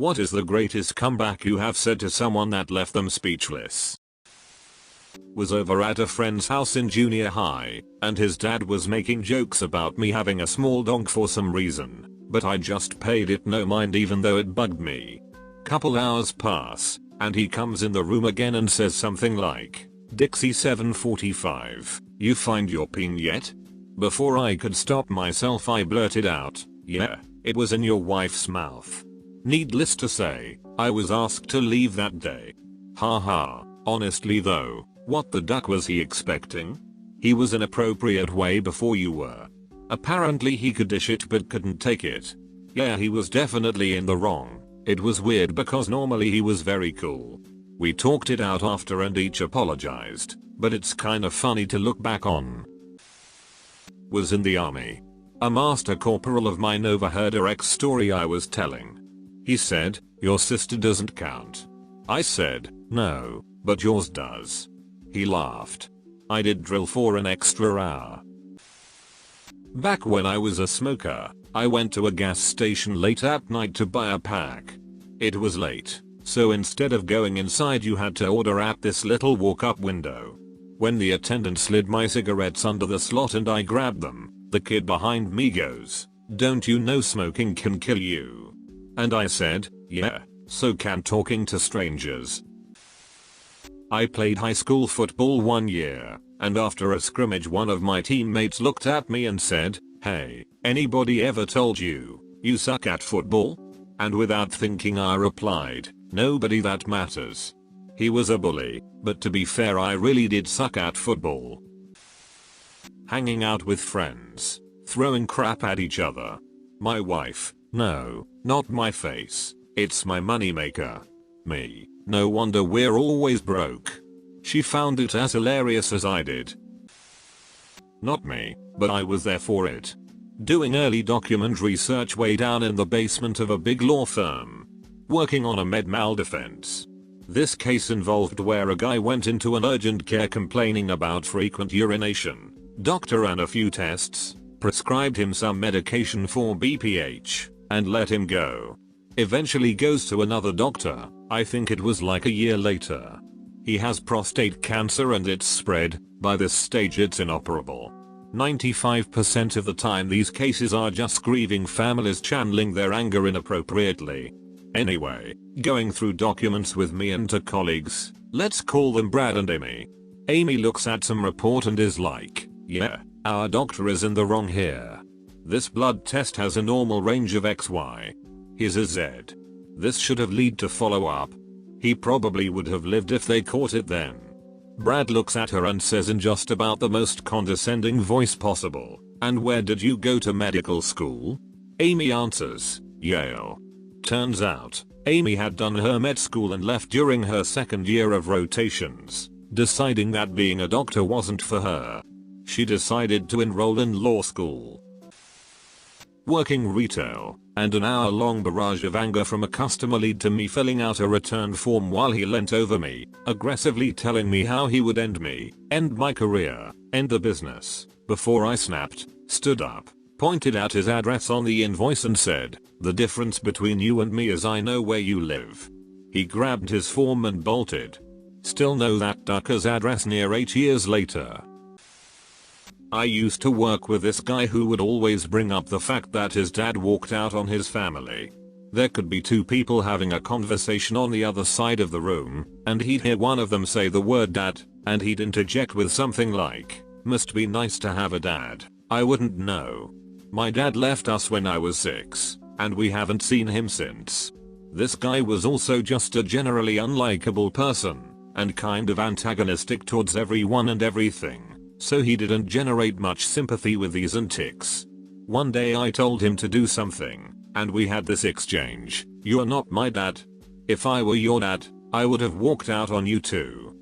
What is the greatest comeback you have said to someone that left them speechless? Was over at a friend's house in junior high, and his dad was making jokes about me having a small dog for some reason, but I just paid it no mind even though it bugged me. Couple hours pass, and he comes in the room again and says something like, "Dixie 745, you find your ping yet?" Before I could stop myself I blurted out, "Yeah, it was in your wife's mouth." Needless to say, I was asked to leave that day. Haha, honestly though, what the duck was he expecting? He was inappropriate way before you were. Apparently he could dish it but couldn't take it. Yeah, he was definitely in the wrong. It was weird because normally he was very cool. We talked it out after and each apologized, but it's kinda funny to look back on. Was in the army. A master corporal of mine overheard a ex story I was telling. He said, "Your sister doesn't count." I said, "No, but yours does." He laughed. I did drill for an extra hour. Back when I was a smoker, I went to a gas station late at night to buy a pack. It was late, so instead of going inside you had to order at this little walk-up window. When the attendant slid my cigarettes under the slot and I grabbed them, the kid behind me goes, "Don't you know smoking can kill you?" And I said, "Yeah, so can talking to strangers." I played high school football one year, and after a scrimmage one of my teammates looked at me and said, "Hey, anybody ever told you, you suck at football?" And without thinking I replied, "Nobody that matters." He was a bully, but to be fair I really did suck at football. Hanging out with friends, throwing crap at each other. My wife, no, not my face, it's my moneymaker. Me, no wonder we're always broke. She found it as hilarious as I did. Not me, but I was there for it. Doing early document research way down in the basement of a big law firm. Working on a med mal defense. This case involved where a guy went into an urgent care complaining about frequent urination. Doctor ran a few tests, prescribed him some medication for BPH, and let him go. Eventually goes to another doctor, I think it was like a year later. He has prostate cancer and it's spread, by this stage it's inoperable. 95% of the time these cases are just grieving families channeling their anger inappropriately. Anyway, going through documents with me and two colleagues, let's call them Brad and Amy. Amy looks at some report and is like, "Yeah, our doctor is in the wrong here. This blood test has a normal range of XY. Here's a Z. This should have led to follow up. He probably would have lived if they caught it then." Brad looks at her and says in just about the most condescending voice possible, "And where did you go to medical school?" Amy answers, "Yale." Turns out, Amy had done her med school and left during her second year of rotations, deciding that being a doctor wasn't for her. She decided to enroll in law school. Working retail, and an hour-long barrage of anger from a customer led to me filling out a return form while he leant over me, aggressively telling me how he would end me, end my career, end the business. Before I snapped, stood up, pointed out his address on the invoice and said, "The difference between you and me is I know where you live." He grabbed his form and bolted. Still know that ducker's address near 8 years later. I used to work with this guy who would always bring up the fact that his dad walked out on his family. There could be two people having a conversation on the other side of the room, and he'd hear one of them say the word dad, and he'd interject with something like, "Must be nice to have a dad, I wouldn't know. My dad left us when I was 6, and we haven't seen him since." This guy was also just a generally unlikable person, and kind of antagonistic towards everyone and everything. So he didn't generate much sympathy with these antics. One day I told him to do something, and we had this exchange, "You're not my dad. If I were your dad, I would have walked out on you too."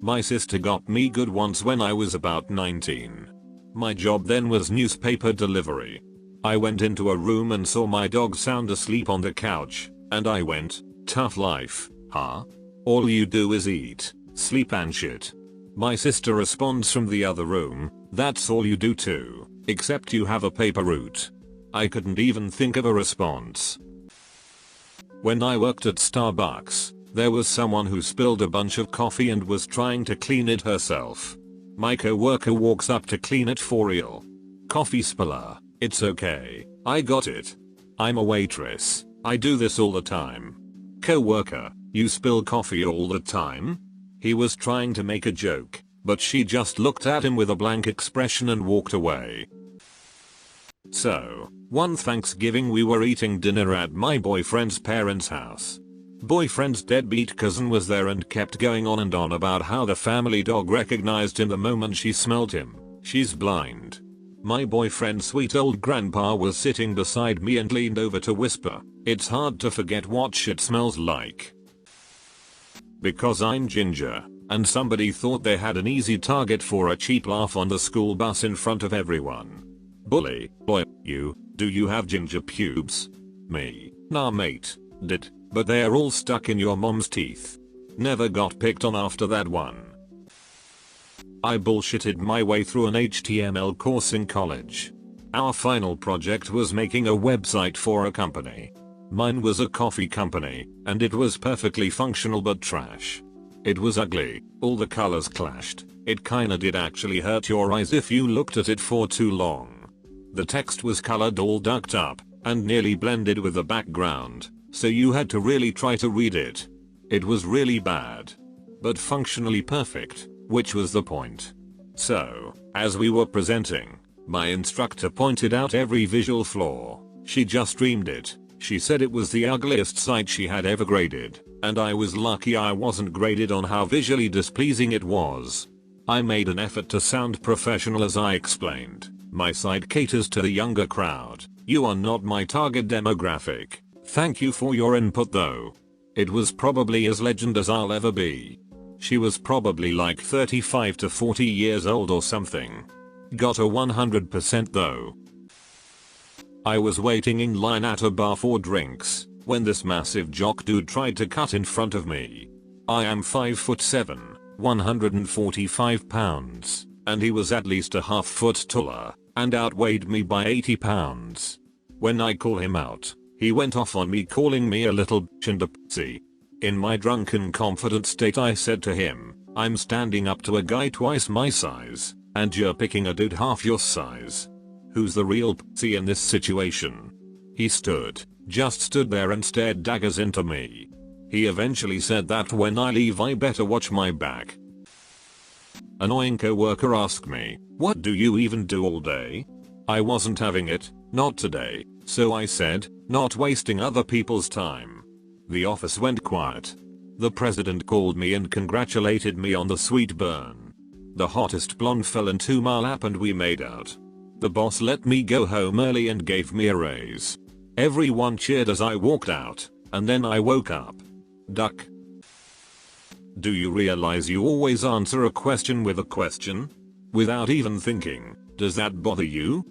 My sister got me good once when I was about 19. My job then was newspaper delivery. I went into a room and saw my dog sound asleep on the couch, and I went, "Tough life, huh? All you do is eat, sleep and shit." My sister responds from the other room, "That's all you do too, except you have a paper route." I couldn't even think of a response. When I worked at Starbucks, there was someone who spilled a bunch of coffee and was trying to clean it herself. My coworker walks up to clean it for real. Coffee spiller, it's okay, I got it. I'm a waitress, I do this all the time. Coworker, you spill coffee all the time? He was trying to make a joke, but she just looked at him with a blank expression and walked away. So, one Thanksgiving we were eating dinner at my boyfriend's parents' house. Boyfriend's deadbeat cousin was there and kept going on and on about how the family dog recognized him the moment she smelled him. She's blind. My boyfriend's sweet old grandpa was sitting beside me and leaned over to whisper, "It's hard to forget what shit smells like." Because I'm ginger, and somebody thought they had an easy target for a cheap laugh on the school bus in front of everyone. Bully, boy, do you have ginger pubes? Me, nah mate, did. But they're all stuck in your mom's teeth. Never got picked on after that one. I bullshitted my way through an HTML course in college. Our final project was making a website for a company. Mine was a coffee company, and it was perfectly functional but trash. It was ugly, all the colors clashed, it kinda did actually hurt your eyes if you looked at it for too long. The text was colored all ducked up, and nearly blended with the background. So you had to really try to read it. It was really bad. But functionally perfect, which was the point. So, as we were presenting, my instructor pointed out every visual flaw. She just dreamed it. She said it was the ugliest site she had ever graded, and I was lucky I wasn't graded on how visually displeasing it was. I made an effort to sound professional as I explained. My site caters to the younger crowd. You are not my target demographic. Thank you for your input though. It was probably as legend as I'll ever be. She was probably like 35 to 40 years old or something. Got a 100% though. I was waiting in line at a bar for drinks, when this massive jock dude tried to cut in front of me. I am 5'7", 145 pounds, and he was at least a half foot taller, and outweighed me by 80 pounds. When I call him out, he went off on me calling me a little bitch and a pussy. In my drunken confident state I said to him, I'm standing up to a guy twice my size, and you're picking a dude half your size. Who's the real pussy in this situation? He just stood there and stared daggers into me. He eventually said that when I leave I better watch my back. Annoying coworker asked me, what do you even do all day? I wasn't having it, not today, so I said, not wasting other people's time. The office went quiet. The president called me and congratulated me on the sweet burn. The hottest blonde fell into my lap and we made out. The boss let me go home early and gave me a raise. Everyone cheered as I walked out, and then I woke up. Duck. Do you realize you always answer a question with a question? Without even thinking, does that bother you?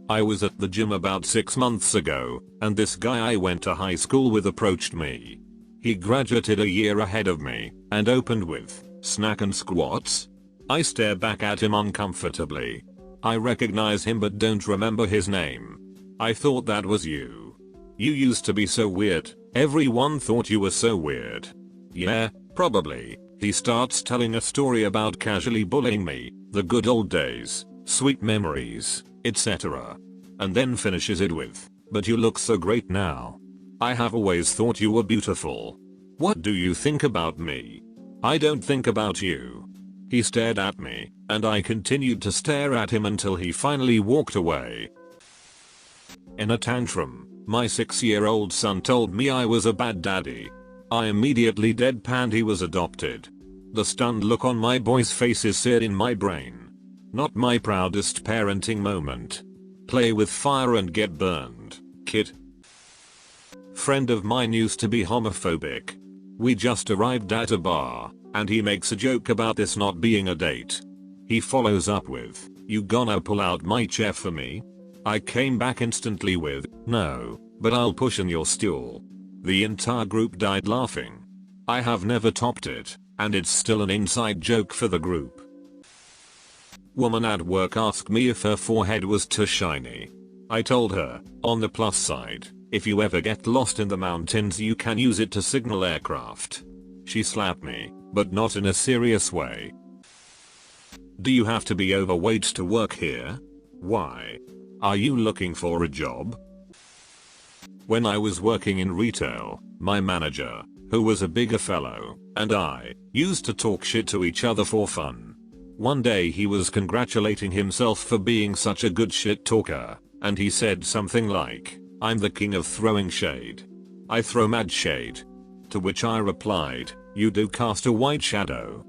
I was at the gym about 6 months ago, and this guy I went to high school with approached me. He graduated a year ahead of me, and opened with, snack and squats? I stare back at him uncomfortably. I recognize him but don't remember his name. I thought that was you. You used to be so weird, everyone thought you were so weird. Yeah, probably. He starts telling a story about casually bullying me, the good old days, sweet memories, etc. And then finishes it with, but you look so great now. I have always thought you were beautiful. What do you think about me? I don't think about you. He stared at me, and I continued to stare at him until he finally walked away. In a tantrum, my 6-year-old son told me I was a bad daddy. I immediately deadpanned he was adopted. The stunned look on my boy's face is seared in my brain. Not my proudest parenting moment. Play with fire and get burned, kid. Friend of mine used to be homophobic. We just arrived at a bar, and he makes a joke about this not being a date. He follows up with, you gonna pull out my chair for me? I came back instantly with, no, but I'll push in your stool. The entire group died laughing. I have never topped it, and it's still an inside joke for the group. Woman at work asked me if her forehead was too shiny. I told her, on the plus side, If you ever get lost in the mountains you can use it to signal aircraft. She slapped me, but not in a serious way. Do you have to be overweight to work here? Why? Are you looking for a job? When I was working in retail, my manager, who was a bigger fellow, and I used to talk shit to each other for fun. One day he was congratulating himself for being such a good shit talker, and he said something like, "I'm the king of throwing shade. I throw mad shade." To which I replied, "You do cast a white shadow."